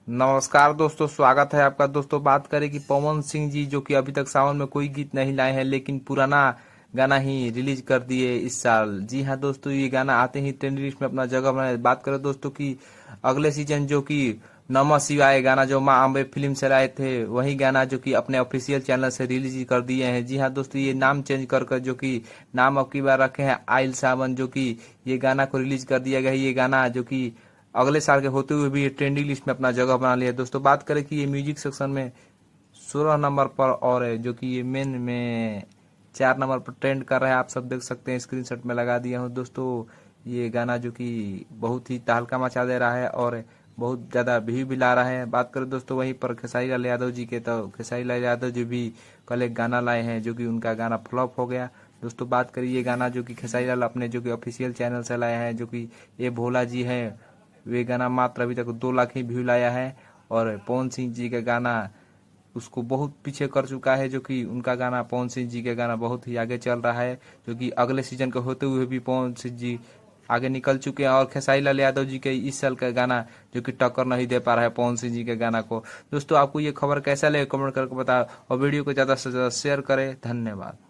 नमस्कार दोस्तों, स्वागत है आपका। दोस्तों बात करें कि पवन सिंह जी जो कि अभी तक सावन में कोई गीत नहीं लाए हैं, लेकिन पुराना गाना ही रिलीज कर दिए इस साल। जी हाँ दोस्तों, ये गाना आते ही ट्रेंड लिस्ट में अपना जगह बनाए। बात करें दोस्तों कि अगले सीजन जो कि नमः शिवाय गाना जो माँ अम्बे फिल्म से लाए थे, वही गाना जो कि अपने ऑफिशियल चैनल से रिलीज कर दिए हैं। जी हाँ दोस्तों, ये नाम चेंज कर जो कि नाम अब की बार रखे हैं आइल सावन, जो कि ये गाना को रिलीज कर दिया गया है। ये गाना जो कि अगले साल के होते हुए भी ट्रेंडिंग लिस्ट में अपना जगह बना लिया। दोस्तों बात करें कि ये म्यूजिक सेक्शन में 16 नंबर पर और है, जो कि ये मेन में 4 नंबर पर ट्रेंड कर रहा है। आप सब देख सकते हैं, स्क्रीनशॉट में लगा दिया हूँ दोस्तों। ये गाना जो कि बहुत ही तहलका मचा दे रहा है और बहुत ज़्यादा व्यू भी ला रहा है। बात करें दोस्तों वहीं पर खेसारी लाल यादव जी के, तो खेसारी लाल यादव जी भी कल एक गाना लाए हैं जो कि उनका गाना फ्लॉप हो गया। दोस्तों बात करिए ये गाना जो कि खेसारी लाल अपने जो कि ऑफिशियल चैनल से लाए हैं, जो कि ये भोला जी है, वे गाना मात्र अभी तक 2 लाख ही व्यू लाया है। और पवन सिंह जी का गाना उसको बहुत पीछे कर चुका है, जो कि उनका गाना पवन सिंह जी का गाना बहुत ही आगे चल रहा है, जो कि अगले सीजन के होते हुए भी पवन सिंह जी आगे निकल चुके हैं। और खेसारी लाल यादव जी के इस साल का गाना जो कि टक्कर नहीं दे पा रहा है पवन सिंह जी के गाना को। दोस्तों आपको ये खबर कैसा लगे कमेंट करके बताओ, और वीडियो को ज़्यादा से ज़्यादा शेयर करें। धन्यवाद।